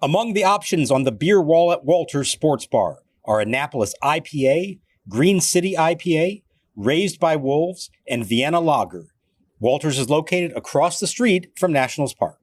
Among the options on the beer wall at Walter's Sports Bar are Annapolis IPA, Green City IPA, Raised by Wolves, and Vienna Lager. Walter's is located across the street from Nationals Park.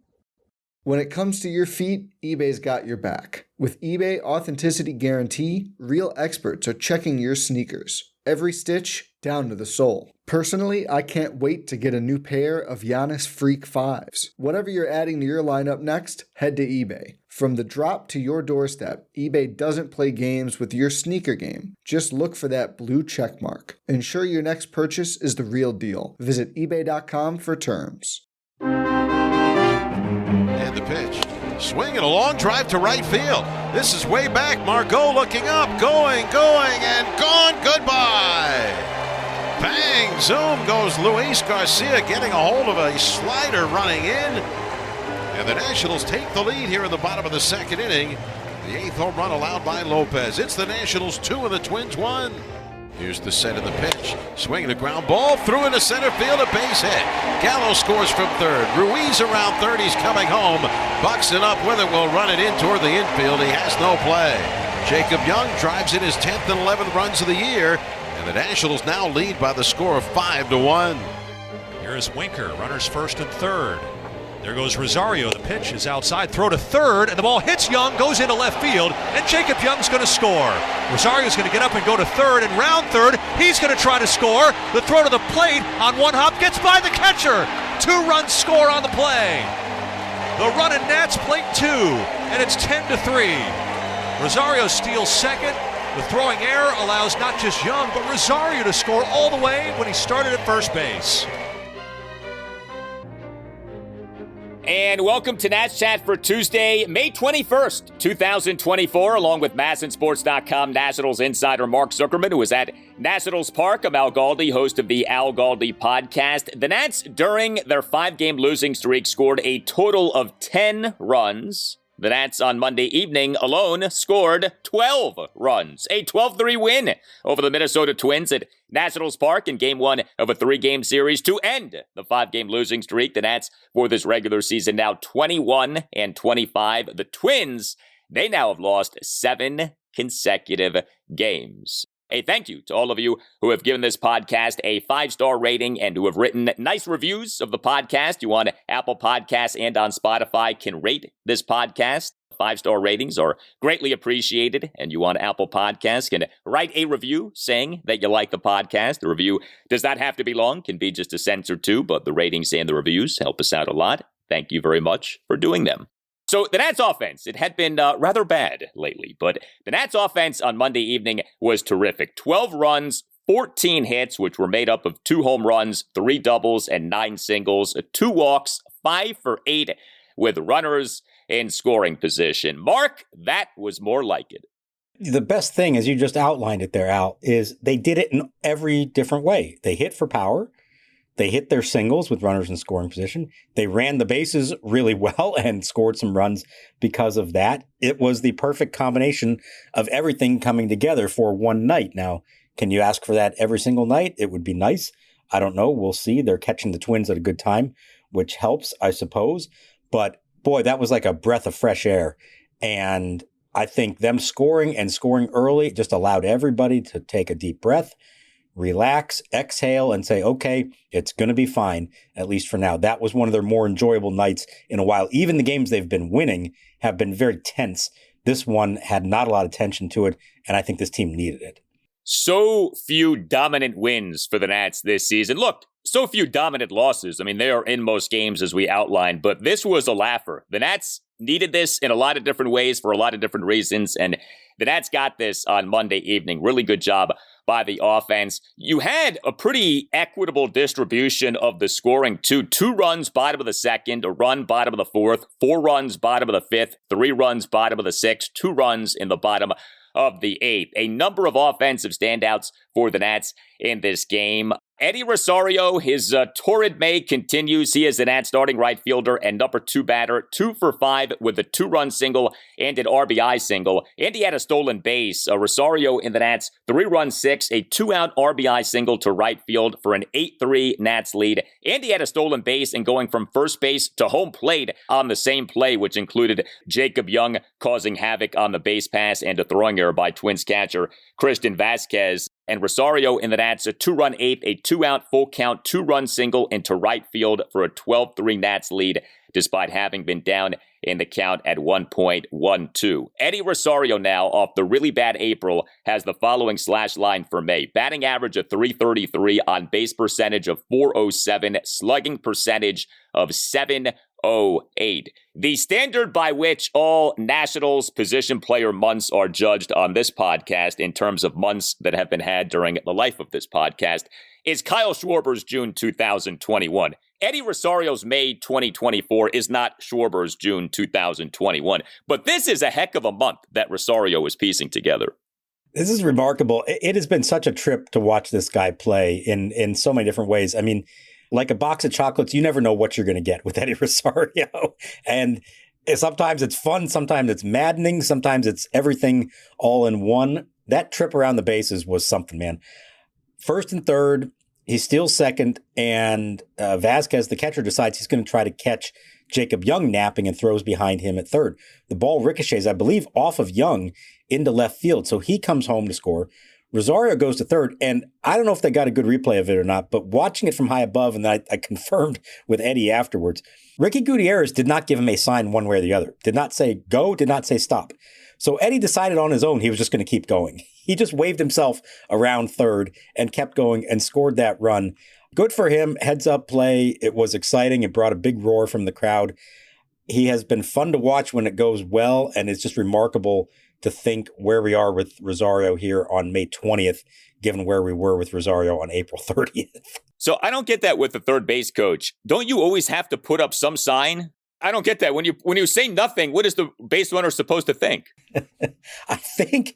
When it comes to your feet, eBay's got your back. With eBay Authenticity Guarantee, real experts are checking your sneakers. Every stitch, down to the sole. Personally, I can't wait to get a new pair of Giannis Freak 5s. Whatever you're adding to your lineup next, head to eBay. From the drop to your doorstep, eBay doesn't play games with your sneaker game. Just look for that blue check mark. Ensure your next purchase is the real deal. Visit ebay.com for terms. And the pitch. Swing and a long drive to right field. This is way back. Margot looking up, going, and gone. Goodbye. Bang, zoom goes Luis Garcia, getting a hold of a slider running in. And the Nationals take the lead here in the bottom of the second inning. The 8th home run allowed by Lopez. It's the Nationals 2 and the Twins 1. Here's the set of the pitch. Swinging a ground ball through into center field, a base hit. Gallo scores from third. Ruiz around third. He's coming home. Buxton up with it. Will run it in toward the infield. He has no play. Jacob Young drives in his 10th and 11th runs of the year. And the Nationals now lead by the score of 5-1. Here is Winker. Runners first and third. There goes Rosario. The pitch is outside. Throw to third, and the ball hits Young, goes into left field, and Jacob Young's going to score. Rosario's going to get up and go to third, and round third, he's going to try to score. The throw to the plate on one hop gets by the catcher. 2-run score on the play. The run in Nats plate 2, and it's 10-3. Rosario steals second. The throwing error allows not just Young, but Rosario to score all the way when he started at first base. And welcome to Nats Chat for Tuesday, May 21st, 2024, along with MASNsports.com Nationals insider Mark Zuckerman, who is at Nationals Park. I'm Al Galdi, host of the Al Galdi podcast. The Nats, during their 5-game losing streak, scored a total of 10 runs. The Nats on Monday evening alone scored 12 runs, a 12-3 win over the Minnesota Twins at Nationals Park in Game 1 of a 3-game series to end the 5-game losing streak. The Nats, for this regular season, now 21-25. The Twins, they now have lost 7 consecutive games. A thank you to all of you who have given this podcast a 5-star rating and who have written nice reviews of the podcast. You on Apple Podcasts and on Spotify can rate this podcast. 5-star ratings are greatly appreciated, and you on Apple Podcasts can write a review saying that you like the podcast. The review does not have to be long, can be just a sentence or two, but the ratings and the reviews help us out a lot. Thank you very much for doing them. So the Nats offense, it had been rather bad lately, but the Nats offense on Monday evening was terrific. 12 runs, 14 hits, which were made up of 2 home runs, 3 doubles, and 9 singles, 2 walks, 5 for 8 with runners in scoring position. Mark, that was more like it. The best thing, as you just outlined it there, Al, is they did it in every different way. They hit for power. They hit their singles with runners in scoring position. They ran the bases really well and scored some runs because of that. It was the perfect combination of everything coming together for one night. Now, can you ask for that every single night? It would be nice. I don't know. We'll see. They're catching the Twins at a good time, which helps, I suppose. But boy, that was like a breath of fresh air. And I think them scoring and scoring early just allowed everybody to take a deep breath, relax, exhale, and say, okay, it's going to be fine, at least for now. That was one of their more enjoyable nights in a while. Even the games they've been winning have been very tense. This one had not a lot of tension to it, and I think this team needed it. So few dominant wins for the Nats this season. Look, so few dominant losses. I mean, they are in most games as we outlined, but this was a laugher. The Nats needed this in a lot of different ways for a lot of different reasons, and the Nats got this on Monday evening. Really good job by the offense. You had a pretty equitable distribution of the scoring, too. 2 runs, bottom of the second, a run, bottom of the fourth, 4 runs, bottom of the fifth, 3 runs, bottom of the sixth, 2 runs in the bottom of the eighth. A number of offensive standouts for the Nats in this game. Eddie Rosario, his torrid May continues. He is the Nats starting right fielder and number 2 batter, 2 for 5 with a 2-run single and an RBI single. And he had a stolen base. Rosario in the Nats 3-run 6, a 2-out RBI single to right field for an 8-3 Nats lead. And he had a stolen base and going from first base to home plate on the same play, which included Jacob Young causing havoc on the base pass and a throwing error by Twins catcher Christian Vasquez. And Rosario in the Nats, a 2-run 8th, a 2-out full count, 2-run single into right field for a 12-3 Nats lead, despite having been down in the count at 1.12. Eddie Rosario now, off the really bad April, has the following slash line for May. Batting average of .333, on base percentage of .407, slugging percentage of .708. The standard by which all Nationals position player months are judged on this podcast in terms of months that have been had during the life of this podcast is Kyle Schwarber's June 2021. Eddie Rosario's May 2024 is not Schwarber's June 2021, but this is a heck of a month that Rosario is piecing together. This is remarkable. It has been such a trip to watch this guy play in so many different ways. I mean, like a box of chocolates, you never know what you're going to get with Eddie Rosario. And sometimes it's fun, sometimes it's maddening, sometimes it's everything all in one. That trip around the bases was something, man. First and third, he steals second, and Vasquez, the catcher, decides he's going to try to catch Jacob Young napping and throws behind him at third. The ball ricochets, I believe, off of Young into left field, so he comes home to score. Rosario goes to third, and I don't know if they got a good replay of it or not, but watching it from high above, and I confirmed with Eddie afterwards, Ricky Gutierrez did not give him a sign one way or the other. Did not say go, did not say stop. So Eddie decided on his own he was just going to keep going. He just waved himself around third and kept going and scored that run. Good for him. Heads up play. It was exciting. It brought a big roar from the crowd. He has been fun to watch when it goes well, and it's just remarkable to think where we are with Rosario here on May 20th, given where we were with Rosario on April 30th. So I don't get that with the third base coach. Don't you always have to put up some sign? I don't get that. When you say nothing, what is the base runner supposed to think? I think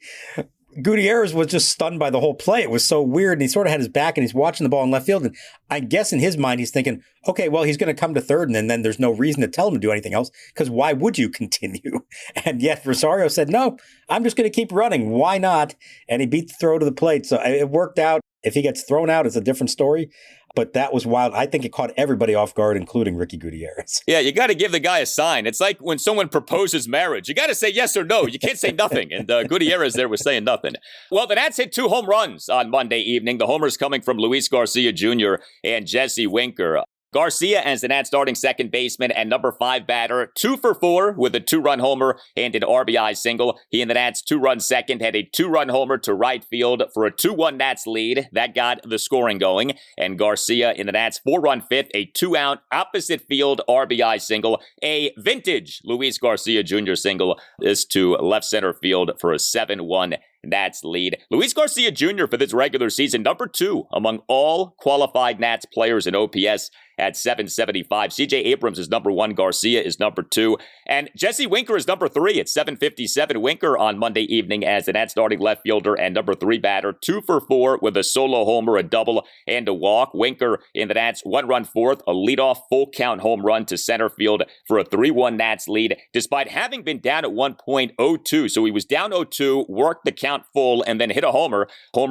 Gutierrez was just stunned by the whole play. It was so weird. And he sort of had his back and he's watching the ball in left field. And I guess in his mind, he's thinking, okay, well, he's going to come to third. And then there's no reason to tell him to do anything else, because why would you continue? And yet Rosario said, no, I'm just going to keep running. Why not? And he beat the throw to the plate. So it worked out. If he gets thrown out, it's a different story. But that was wild. I think it caught everybody off guard, including Ricky Gutierrez. Yeah, you got to give the guy a sign. It's like when someone proposes marriage. You got to say yes or no. You can't say nothing. And Gutierrez there was saying nothing. Well, the Nats hit 2 home runs on Monday evening. The homers coming from Luis Garcia Jr. and Jesse Winker. Garcia as the Nats starting second baseman and number 5 batter, 2 for 4 with a 2-run homer and an RBI single. He and the Nats 2-run second had a 2-run homer to right field for a 2-1 Nats lead. That got the scoring going. And Garcia in the Nats 4-run fifth, a 2-out opposite field RBI single, a vintage Luis Garcia Jr. single. This to left center field for a 7-1 Nats lead. Luis Garcia Jr. for this regular season, number 2 among all qualified Nats players in OPS at 775. CJ Abrams is number 1. Garcia is number 2. And Jesse Winker is number 3 at 757. Winker on Monday evening as the Nats starting left fielder and number 3 batter, 2 for 4 with a solo homer, a double, and a walk. Winker in the Nats 1-run fourth, a leadoff full count home run to center field for a 3-1 Nats lead, despite having been down at 1.02. So he was down 0-2, worked the count full, and then hit a homer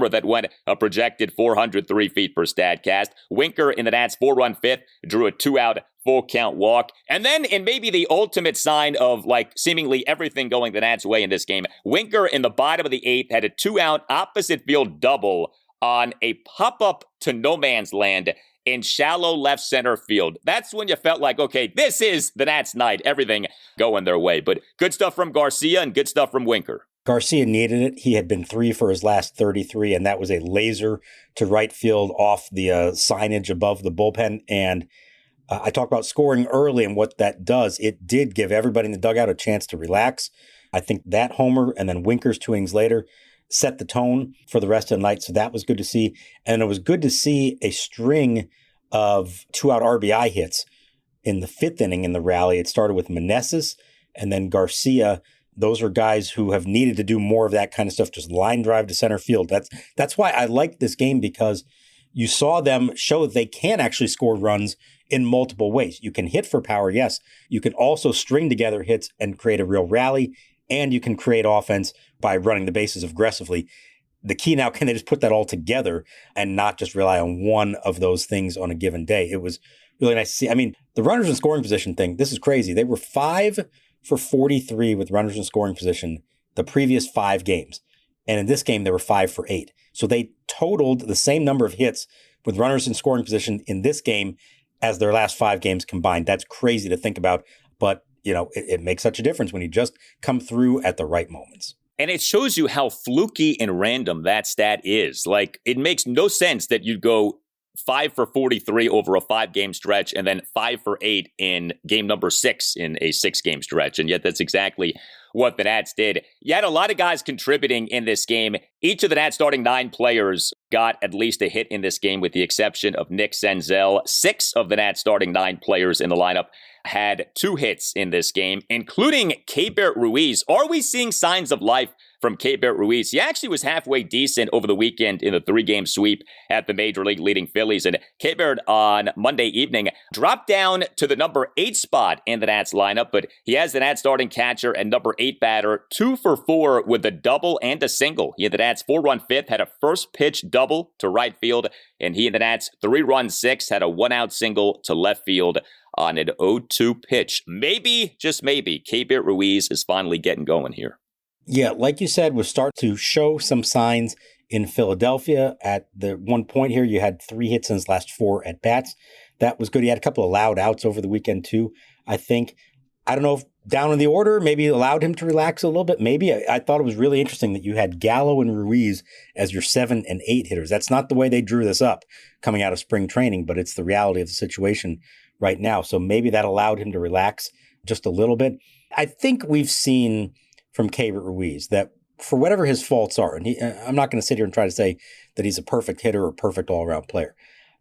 that went a projected 403 feet per Statcast. Winker in the Nats 4-run fifth, drew a 2-out full count walk. And then in maybe the ultimate sign of like seemingly everything going the Nats' way in this game, Winker in the bottom of the 8th had a 2-out opposite field double on a pop-up to no man's land in shallow left center field. That's when you felt like, okay, this is the Nats' night, everything going their way. But good stuff from Garcia and good stuff from Winker. Garcia needed it. He had been 3 for his last 33, and that was a laser to right field off the signage above the bullpen. And I talked about scoring early and what that does. It did give everybody in the dugout a chance to relax. I think that homer and then Winker's 2 innings later set the tone for the rest of the night. So that was good to see. And it was good to see a string of 2-out RBI hits in the 5th inning in the rally. It started with Meneses and then Garcia. Those are guys who have needed to do more of that kind of stuff, just line drive to center field. That's why I like this game, because you saw them show that they can actually score runs in multiple ways. You can hit for power, yes. You can also string together hits and create a real rally, and you can create offense by running the bases aggressively. The key now, can they just put that all together and not just rely on one of those things on a given day? It was really nice to see. I mean, the runners in scoring position thing, this is crazy. They were 5 for 43 with runners in scoring position the previous 5 games. And in this game, they were 5 for 8. So they totaled the same number of hits with runners in scoring position in this game as their last 5 games combined. That's crazy to think about. But, it makes such a difference when you just come through at the right moments. And it shows you how fluky and random that stat is. Like, it makes no sense that you'd go 5 for 43 over a 5-game stretch and then 5 for 8 in game number 6 in a 6-game stretch. And yet that's exactly what the Nats did. You had a lot of guys contributing in this game. Each of the Nats starting 9 players got at least a hit in this game, with the exception of Nick Senzel. 6 of the Nats starting 9 players in the lineup had 2 hits in this game, including Keibert Ruiz. Are we seeing signs of life from Keibert Ruiz? He actually was halfway decent over the weekend in the 3-game sweep at the Major League leading Phillies. And Keibert on Monday evening dropped down to the number 8 spot in the Nats lineup, but he has the Nats starting catcher and number 8 batter 2 for 4 with a double and a single. He and the Nats 4-run 5th had a first pitch double to right field, and he and the Nats 3-run 6th had a 1-out single to left field on an 0-2 pitch. Maybe, just maybe, Keibert Ruiz is finally getting going here. Yeah, like you said, we'll start to show some signs in Philadelphia. At the one point here, you had 3 hits in his last 4 at-bats. That was good. He had a couple of loud outs over the weekend, too, I think. I don't know if down in the order maybe allowed him to relax a little bit. Maybe. I thought it was really interesting that you had Gallo and Ruiz as your 7 and 8 hitters. That's not the way they drew this up coming out of spring training, but it's the reality of the situation right now. So maybe that allowed him to relax just a little bit. I think we've seen from Keibert Ruiz that for whatever his faults are, and I'm not going to sit here and try to say that he's a perfect hitter or perfect all-around player,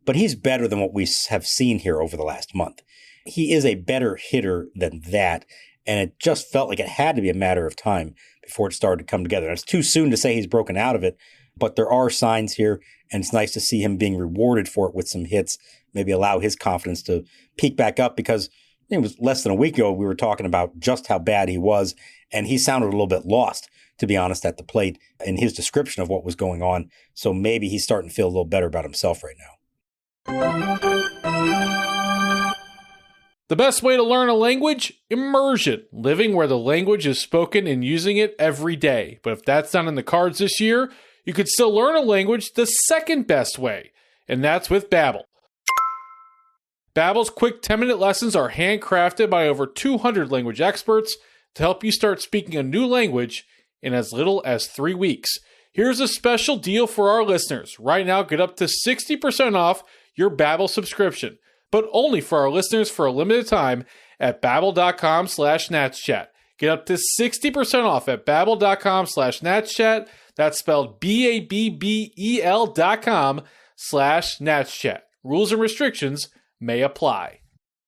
but he's better than what we have seen here over the last month. He is a better hitter than that, and it just felt like it had to be a matter of time before it started to come together. And it's too soon to say he's broken out of it, but there are signs here, and it's nice to see him being rewarded for it with some hits, maybe allow his confidence to peak back up, because it was less than a week ago we were talking about just how bad he was, and he sounded a little bit lost, to be honest, at the plate in his description of what was going on. So maybe he's starting to feel a little better about himself right now. The best way to learn a language? Immersion. Living where the language is spoken and using it every day. But if that's not in the cards this year, you could still learn a language the second best way, and that's with Babbel. Babbel's quick 10-minute lessons are handcrafted by over 200 language experts to help you start speaking a new language in as little as 3 weeks. Here's a special deal for our listeners. Right now, get up to 60% off your Babbel subscription, but only for our listeners for a limited time at babbel.com/natschat. Get up to 60% off at babbel.com/natschat. That's spelled BABBEL.com/natschat. Rules and restrictions may apply.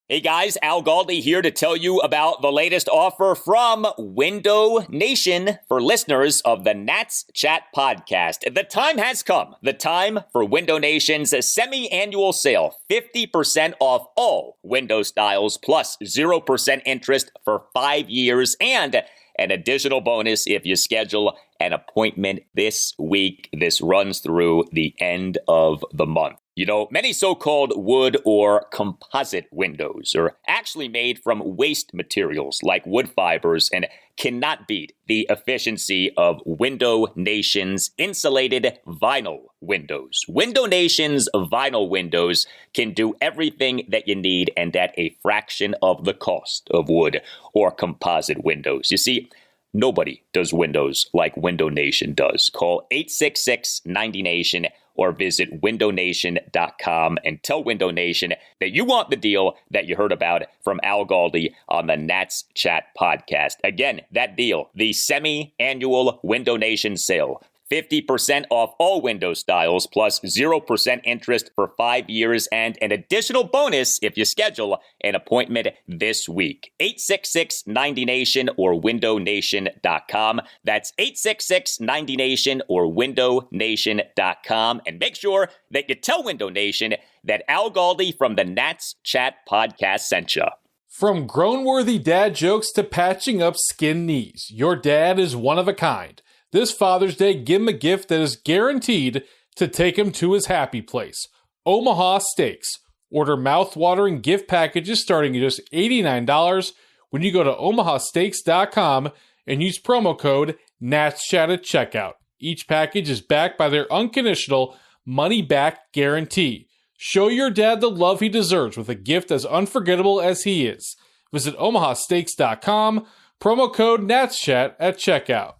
Hey guys, Al Galdi here to tell you about the latest offer from Window Nation for listeners of the Nats Chat podcast. The time has come. The time for Window Nation's semi-annual sale. 50% off all window styles plus 0% interest for 5 years, and an additional bonus if you schedule an appointment this week. This runs through the end of the month. You know, many so-called wood or composite windows are actually made from waste materials like wood fibers and cannot beat the efficiency of Window Nation's insulated vinyl windows. Window Nation's vinyl windows can do everything that you need and at a fraction of the cost of wood or composite windows. You see, nobody does windows like Window Nation does. Call 866-90NATION or visit windownation.com and tell Window Nation that you want the deal that you heard about from Al Galdi on the Nats Chat podcast. Again, that deal, the semi-annual Window Nation sale, 50% off all window styles, plus 0% interest for 5 years, and an additional bonus if you schedule an appointment this week. 866-90NATION or windownation.com. That's 866-90NATION or windownation.com. And make sure that you tell Window Nation that Al Galdi from the Nats Chat podcast sent you. From grown-worthy dad jokes to patching up skinned knees, your dad is one of a kind. This Father's Day, give him a gift that is guaranteed to take him to his happy place. Omaha Steaks. Order mouth-watering gift packages starting at just $89 when you go to omahasteaks.com and use promo code NATSCHAT at checkout. Each package is backed by their unconditional money-back guarantee. Show your dad the love he deserves with a gift as unforgettable as he is. Visit omahasteaks.com, promo code NATSCHAT at checkout.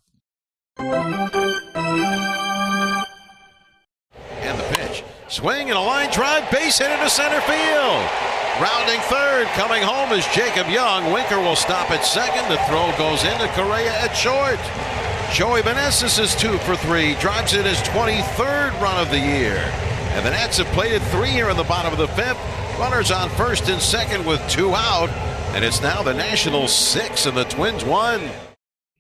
And the pitch. Swing and a line drive, base hit into center field. Rounding third, coming home is Jacob Young. Winker will stop at second. The throw goes into Correa at short. Joey Meneses is 2 for 3, drives in his 23rd run of the year. And the Nats have plated 3 here in the bottom of the 5th. Runners on first and second with 2 out. And it's now the Nationals 6 and the Twins 1.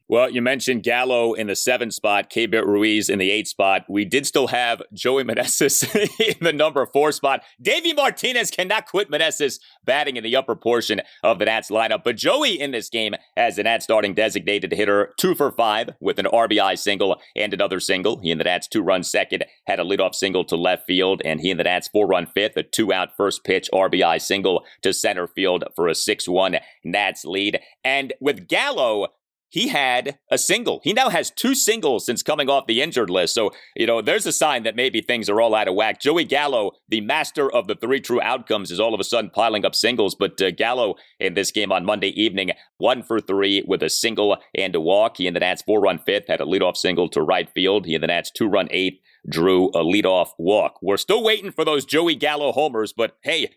Well, you mentioned Gallo in the 7 spot, Keibert Ruiz in the 8 spot. We did still have Joey Meneses in the number 4 spot. Davey Martinez cannot quit Meneses batting in the upper portion of the Nats lineup. But Joey in this game as the Nats starting designated hitter, 2 for 5 with an RBI single and another single. He and the Nats 2-run second had a leadoff single to left field, and he and the Nats 4-run fifth, a 2-out first pitch RBI single to center field for a 6-1 Nats lead. And with Gallo, he had a single. He now has 2 singles since coming off the injured list. So, there's a sign that maybe things are all out of whack. Joey Gallo, the master of the 3 true outcomes, is all of a sudden piling up singles. But Gallo in this game on Monday evening, 1 for 3 with a single and a walk. He and the Nats 4-run fifth had a leadoff single to right field. He and the Nats 2-run eighth drew a leadoff walk. We're still waiting for those Joey Gallo homers, but hey,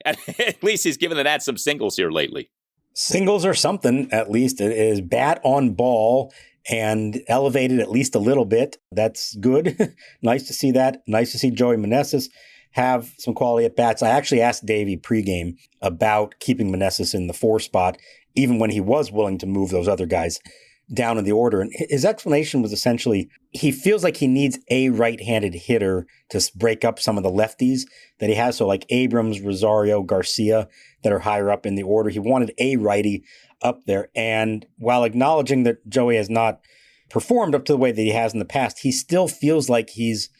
at least he's given the Nats some singles here lately. Singles are something, at least. It is bat on ball and elevated at least a little bit. That's good. Nice to see that. Nice to see Joey Meneses have some quality at bats. I actually asked Davey pregame about keeping Meneses in the 4 spot, even when he was willing to move those other guys down in the order. And his explanation was essentially he feels like he needs a right-handed hitter to break up some of the lefties that he has. So like Abrams, Rosario, Garcia that are higher up in the order. He wanted a righty up there. And while acknowledging that Joey has not performed up to the way that he has in the past, he still feels like he's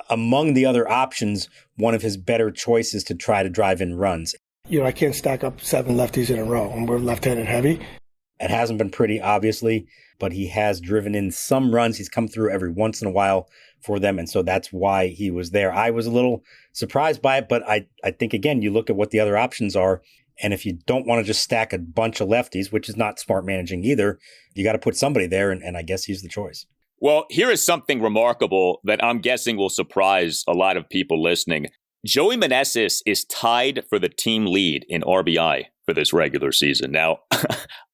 among the other options, one of his better choices to try to drive in runs. I can't stack up 7 lefties in a row, and we're left-handed heavy. It hasn't been pretty, obviously, but he has driven in some runs. He's come through every once in a while for them, and so that's why he was there. I was a little surprised by it, but I think, again, you look at what the other options are, and if you don't want to just stack a bunch of lefties, which is not smart managing either, you got to put somebody there, and I guess he's the choice. Well, here is something remarkable that I'm guessing will surprise a lot of people listening. Joey Meneses is tied for the team lead in RBI for this regular season. Now,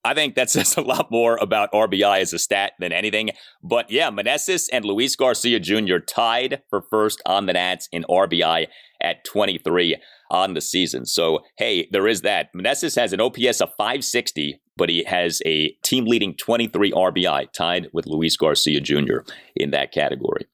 I think that says a lot more about RBI as a stat than anything. But yeah, Meneses and Luis Garcia Jr. tied for first on the Nats in RBI at 23 on the season. So, hey, there is that. Meneses has an OPS of 560, but he has a team-leading 23 RBI, tied with Luis Garcia Jr. in that category.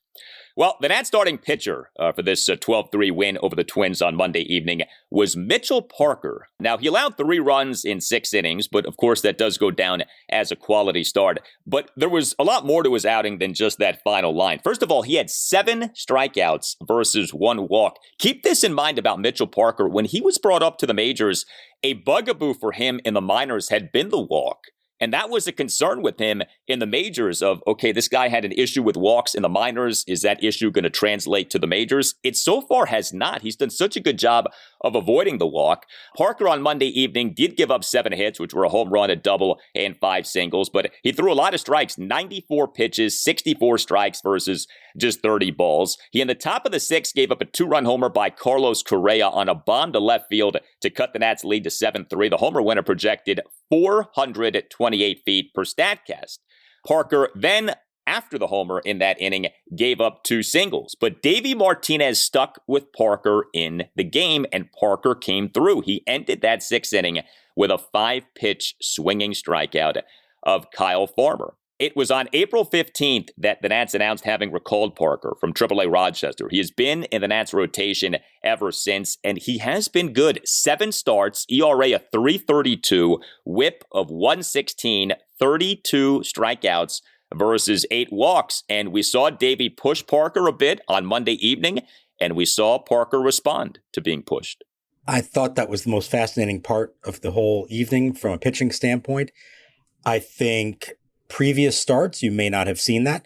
Well, the Nats starting pitcher for this 12-3 win over the Twins on Monday evening was Mitchell Parker. Now, he allowed 3 runs in 6 innings, but of course that does go down as a quality start. But there was a lot more to his outing than just that final line. First of all, he had 7 strikeouts versus 1 walk. Keep this in mind about Mitchell Parker. When he was brought up to the majors, a bugaboo for him in the minors had been the walk. And that was a concern with him in the majors of, okay, this guy had an issue with walks in the minors. Is that issue going to translate to the majors? It so far has not. He's done such a good job of avoiding the walk. Parker on Monday evening did give up 7 hits, which were a home run, a double, and 5 singles. But he threw a lot of strikes, 94 pitches, 64 strikes versus just 30 balls. He in the top of the 6th gave up a 2-run homer by Carlos Correa on a bomb to left field to cut the Nats lead to 7-3. The homer winner projected 428 feet per StatCast. Parker then after the homer in that inning, gave up 2 singles. But Davey Martinez stuck with Parker in the game, and Parker came through. He ended that 6th inning with a 5-pitch swinging strikeout of Kyle Farmer. It was on April 15th that the Nats announced having recalled Parker from AAA Rochester. He has been in the Nats rotation ever since, and he has been good. 7 starts, ERA of 3.32, whip of 116, 32 strikeouts versus 8 walks. And we saw Davey push Parker a bit on Monday evening, and we saw Parker respond to being pushed. I thought that was the most fascinating part of the whole evening from a pitching standpoint. I think previous starts, you may not have seen that.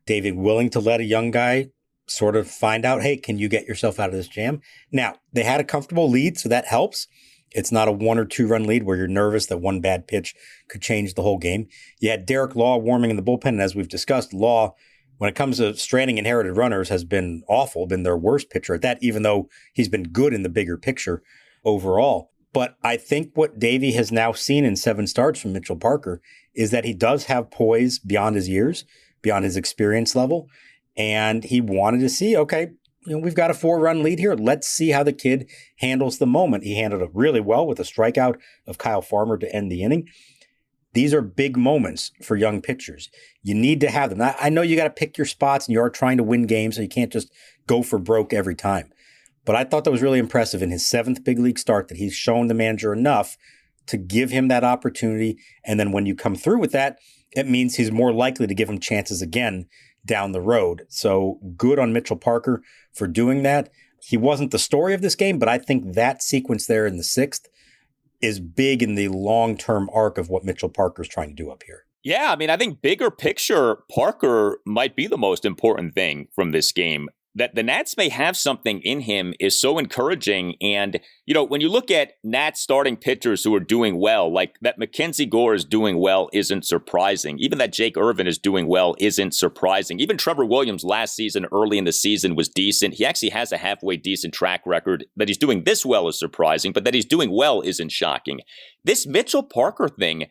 David willing to let a young guy sort of find out, hey, can you get yourself out of this jam? Now, they had a comfortable lead, so that helps. It's not a 1 or 2 run lead where you're nervous that one bad pitch could change the whole game. You had Derek Law warming in the bullpen, and as we've discussed, Law, when it comes to stranding inherited runners, has been awful, been their worst pitcher at that, even though he's been good in the bigger picture overall. But I think what Davey has now seen in 7 starts from Mitchell Parker is that he does have poise beyond his years, beyond his experience level. And he wanted to see, okay, we've got a 4-run lead here. Let's see how the kid handles the moment. He handled it really well with a strikeout of Kyle Farmer to end the inning. These are big moments for young pitchers. You need to have them. I know you got to pick your spots and you are trying to win games, so you can't just go for broke every time. But I thought that was really impressive in his 7th big league start that he's shown the manager enough to give him that opportunity. And then when you come through with that, it means he's more likely to give him chances again down the road. So good on Mitchell Parker for doing that. He wasn't the story of this game, but I think that sequence there in the 6th is big in the long-term arc of what Mitchell Parker's trying to do up here. Yeah, I mean, I think bigger picture, Parker might be the most important thing from this game. That the Nats may have something in him is so encouraging. And, when you look at Nats starting pitchers who are doing well, like that Mackenzie Gore is doing well isn't surprising. Even that Jake Irvin is doing well isn't surprising. Even Trevor Williams last season, early in the season, was decent. He actually has a halfway decent track record. That he's doing this well is surprising, but that he's doing well isn't shocking. This Mitchell Parker thing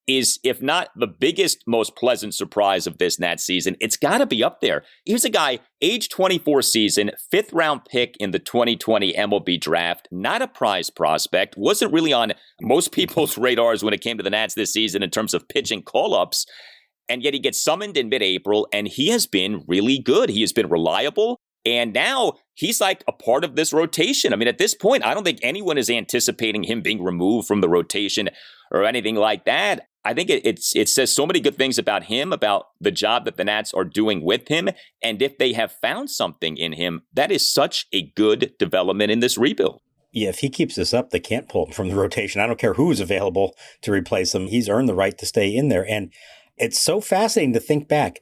is, if not the biggest, most pleasant surprise of this Nats season, it's got to be up there. Here's a guy, age 24 season, 5th round pick in the 2020 MLB draft, not a prize prospect, wasn't really on most people's radars when it came to the Nats this season in terms of pitching call-ups, and yet he gets summoned in mid-April, and he has been really good. He has been reliable, and now he's like a part of this rotation. I mean, at this point, I don't think anyone is anticipating him being removed from the rotation or anything like that. I think it says so many good things about him, about the job that the Nats are doing with him. And if they have found something in him, that is such a good development in this rebuild. Yeah, if he keeps this up, they can't pull him from the rotation. I don't care who's available to replace him. He's earned the right to stay in there. And it's so fascinating to think back.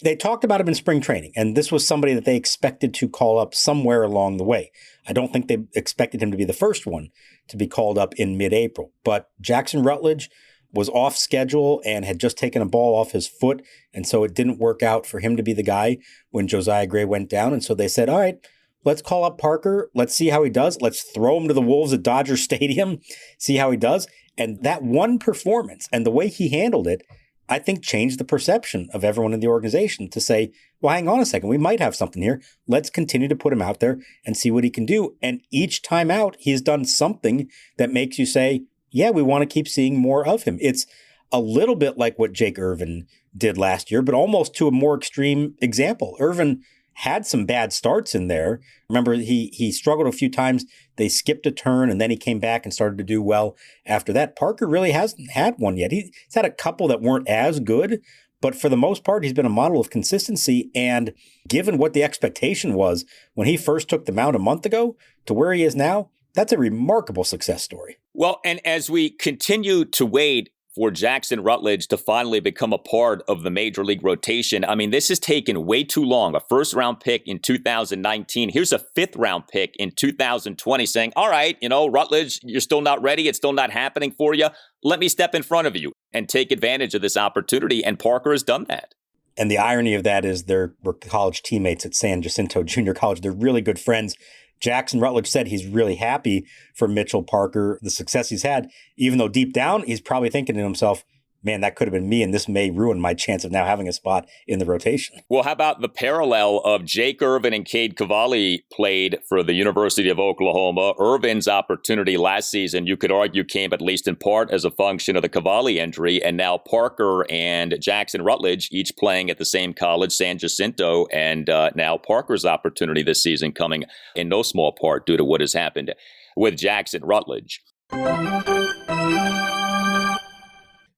They talked about him in spring training, and this was somebody that they expected to call up somewhere along the way. I don't think they expected him to be the first one to be called up in mid-April. But Jackson Rutledge was off schedule and had just taken a ball off his foot, and so it didn't work out for him to be the guy when Josiah Gray went down. And so they said, all right, let's call up Parker. Let's see how he does. Let's throw him to the Wolves at Dodger Stadium, see how he does. And that one performance and the way he handled it, I think changed the perception of everyone in the organization to say, well, hang on a second, we might have something here. Let's continue to put him out there and see what he can do. And each time out, he's done something that makes you say, yeah, we want to keep seeing more of him. It's a little bit like what Jake Irvin did last year, but almost to a more extreme example. Irvin had some bad starts in there. Remember, he struggled a few times. They skipped a turn, and then he came back and started to do well after that. Parker really hasn't had one yet. He's had a couple that weren't as good, but for the most part, he's been a model of consistency. And given what the expectation was when he first took the mound a month ago to where he is now, that's a remarkable success story. Well, and as we continue to wait for Jackson Rutledge to finally become a part of the major league rotation, I mean, this has taken way too long. A 1st-round pick in 2019. Here's a 5th-round pick in 2020 saying, all right, Rutledge, you're still not ready. It's still not happening for you. Let me step in front of you and take advantage of this opportunity. And Parker has done that. And the irony of that is they were college teammates at San Jacinto Junior College. They're really good friends. Jackson Rutledge said he's really happy for Mitchell Parker, the success he's had, even though deep down he's probably thinking to himself, man, that could have been me, and this may ruin my chance of now having a spot in the rotation. Well, how about the parallel of Jake Irvin and Cade Cavalli played for the University of Oklahoma? Irvin's opportunity last season, you could argue, came at least in part as a function of the Cavalli injury, and now Parker and Jackson Rutledge each playing at the same college, San Jacinto, and now Parker's opportunity this season coming in no small part due to what has happened with Jackson Rutledge.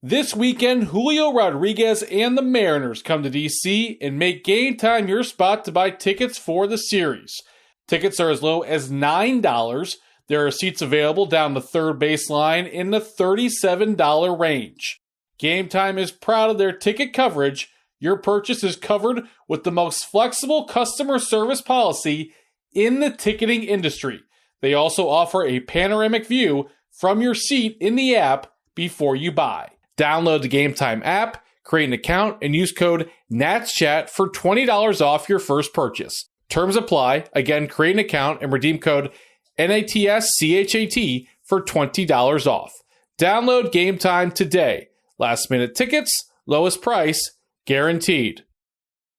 This weekend, Julio Rodriguez and the Mariners come to D.C. and make Game Time your spot to buy tickets for the series. Tickets are as low as $9. There are seats available down the third base line in the $37 range. Game Time is proud of their ticket coverage. Your purchase is covered with the most flexible customer service policy in the ticketing industry. They also offer a panoramic view from your seat in the app before you buy. Download the Game Time app, create an account, and use code NATSCHAT for $20 off your first purchase. Terms apply. Again, create an account and redeem code NATSCHAT for $20 off. Download Game Time today. Last minute tickets, lowest price, guaranteed.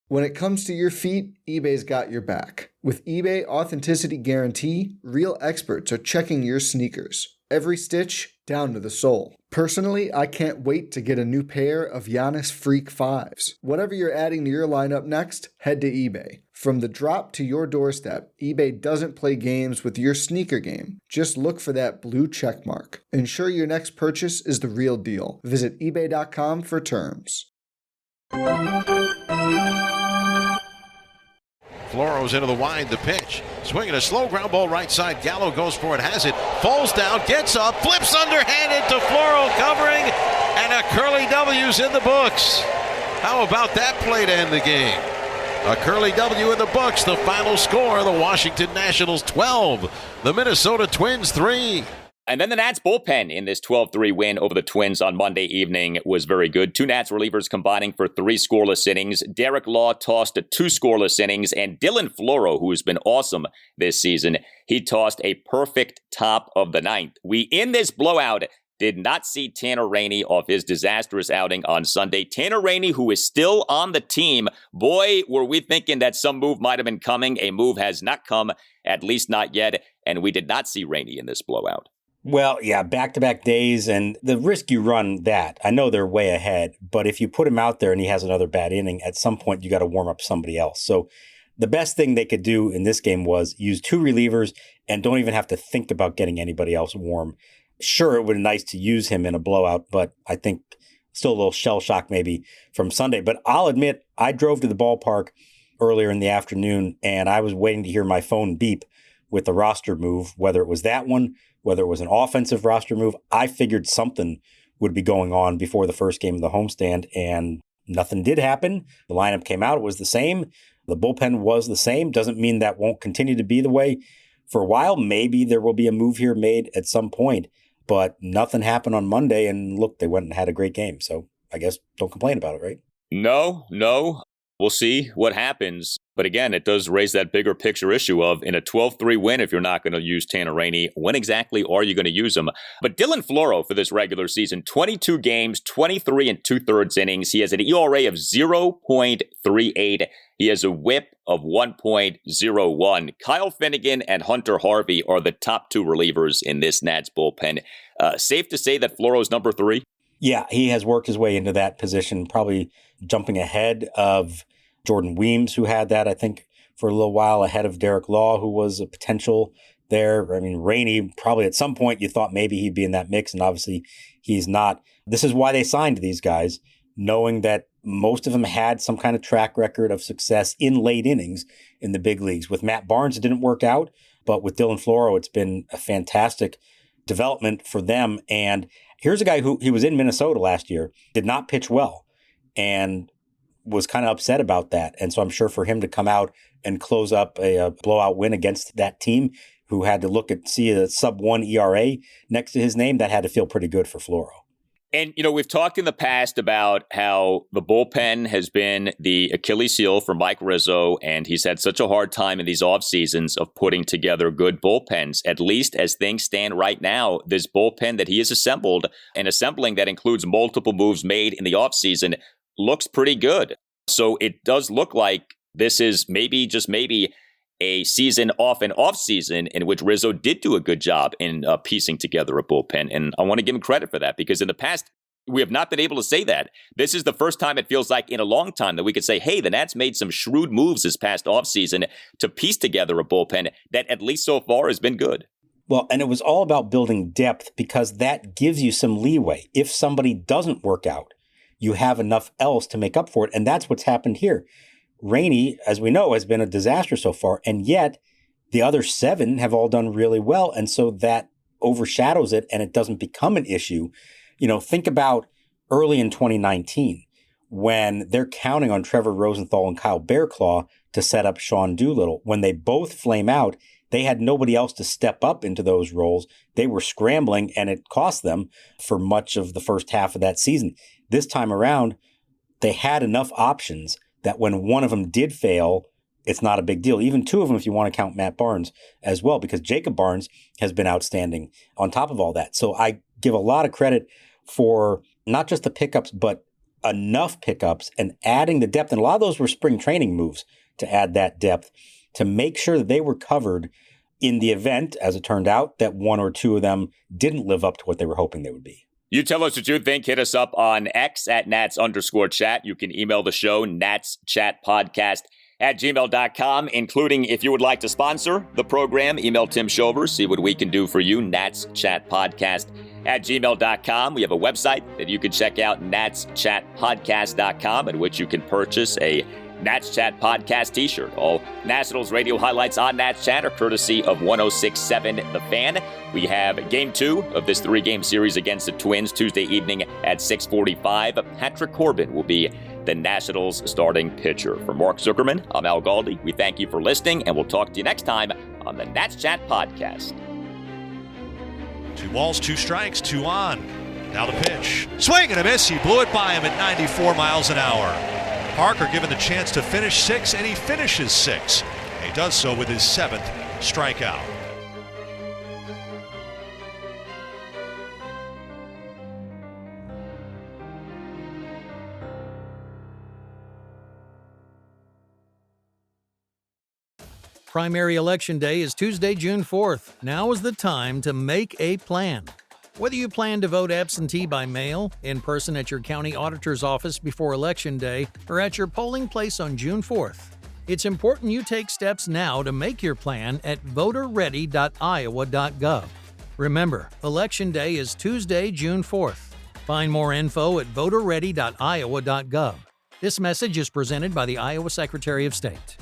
When it comes to your feet, eBay's got your back. With eBay Authenticity Guarantee, real experts are checking your sneakers. Every stitch, down to the sole. Personally, I can't wait to get a new pair of Giannis Freak 5s. Whatever you're adding to your lineup next, head to eBay. From the drop to your doorstep, eBay doesn't play games with your sneaker game. Just look for that blue check mark. Ensure your next purchase is the real deal. Visit ebay.com for terms. Floro's into the wide, the pitch. Swinging a slow ground ball right side. Gallo goes for it, has it, falls down, gets up, flips underhanded to Floro, covering, and a curly W's in the books. How about that play to end the game? A curly W in the books. The final score, the Washington Nationals 12, the Minnesota Twins 3. And then the Nats bullpen in this 12-3 win over the Twins on Monday evening was very good. Two Nats relievers combining for 3 scoreless innings. Derek Law tossed 2 scoreless innings, and Dylan Floro, who has been awesome this season, he tossed a perfect top of the 9th. We, in this blowout, did not see Tanner Rainey off his disastrous outing on Sunday. Tanner Rainey, who is still on the team. Boy, were we thinking that some move might have been coming. A move has not come, at least not yet, and we did not see Rainey in this blowout. Well, yeah, back-to-back days, and the risk you run that, I know they're way ahead, but if you put him out there and he has another bad inning, at some point you got to warm up somebody else. So the best thing they could do in this game was use 2 relievers and don't even have to think about getting anybody else warm. Sure, it would be nice to use him in a blowout, but I think still a little shell shock maybe from Sunday. But I'll admit, I drove to the ballpark earlier in the afternoon, and I was waiting to hear my phone beep with the roster move, whether it was that one, whether it was an offensive roster move. I figured something would be going on before the first game of the homestand, and nothing did happen. The lineup came out. It was the same. The bullpen was the same. Doesn't mean that won't continue to be the way for a while. Maybe there will be a move here made at some point, but nothing happened on Monday, and look, they went and had a great game. So I guess don't complain about it, right? No. We'll see what happens. But again, it does raise that bigger picture issue of, in a 12-3 win, if you're not going to use Tanner Rainey, when exactly are you going to use him? But Dylan Floro for this regular season, 22 games, 23 2/3 innings. He has an ERA of 0.38. He has a whip of 1.01. Kyle Finnegan and Hunter Harvey are the top 2 relievers in this Nats bullpen. Safe to say that Floro's number 3? Yeah, he has worked his way into that position, probably jumping ahead of Jordan Weems, who had that, I think, for a little while, ahead of Derek Law, who was a potential there. I mean, Rainey, probably at some point you thought maybe he'd be in that mix, and obviously he's not. This is why they signed these guys, knowing that most of them had some kind of track record of success in late innings in the big leagues. With Matt Barnes, it didn't work out, but with Dylan Floro, it's been a fantastic development for them. And here's a guy who, he was in Minnesota last year, did not pitch well, and was kind of upset about that. And so I'm sure for him to come out and close up a blowout win against that team who had to see a sub-1 ERA next to his name, that had to feel pretty good for Floro. And, we've talked in the past about how the bullpen has been the Achilles heel for Mike Rizzo, and he's had such a hard time in these off seasons of putting together good bullpens. At least as things stand right now, this bullpen that he has assembled, and assembling that includes multiple moves made in the off season, looks pretty good. So it does look like this is maybe, just maybe, a season off and off season in which Rizzo did do a good job in piecing together a bullpen. And I want to give him credit for that, because in the past, we have not been able to say that. This is the first time it feels like in a long time that we could say, hey, the Nats made some shrewd moves this past offseason to piece together a bullpen that at least so far has been good. Well, and it was all about building depth, because that gives you some leeway. If somebody doesn't work out, you have enough else to make up for it. And that's what's happened here. Rainey, as we know, has been a disaster so far, and yet the other 7 have all done really well, and so that overshadows it, and it doesn't become an issue. Think about early in 2019 when they're counting on Trevor Rosenthal and Kyle Bearclaw to set up Sean Doolittle. When they both flame out, they had nobody else to step up into those roles. They were scrambling, and it cost them for much of the first half of that season. This time around, they had enough options that when one of them did fail, it's not a big deal. Even 2 of them, if you want to count Matt Barnes as well, because Jacob Barnes has been outstanding on top of all that. So I give a lot of credit for not just the pickups, but enough pickups and adding the depth. And a lot of those were spring training moves to add that depth to make sure that they were covered in the event, as it turned out, that 1 or 2 of them didn't live up to what they were hoping they would be. You tell us what you think. Hit us up on X at Nats_chat. You can email the show, natschatpodcast@gmail.com, including if you would like to sponsor the program, email Tim Shover, see what we can do for you, natschatpodcast@gmail.com. We have a website that you can check out, natschatpodcast.com, at which you can purchase a Nats Chat Podcast t-shirt. All Nationals radio highlights on Nats Chat are courtesy of 106.7 The Fan. We have Game 2 of this 3-game series against the Twins Tuesday evening at 6:45. Patrick Corbin will be the Nationals starting pitcher. For Mark Zuckerman, I'm Al Galdi. We thank you for listening, and we'll talk to you next time on the Nats Chat Podcast. 2 balls, 2 strikes, 2 on. Now the pitch. Swing and a miss. He blew it by him at 94 miles an hour. Parker given the chance to finish 6, and he finishes 6. He does so with his 7th strikeout. Primary Election Day is Tuesday, June 4th. Now is the time to make a plan. Whether you plan to vote absentee by mail, in person at your county auditor's office before Election Day, or at your polling place on June 4th, it's important you take steps now to make your plan at voterready.iowa.gov. Remember, Election Day is Tuesday, June 4th. Find more info at voterready.iowa.gov. This message is presented by the Iowa Secretary of State.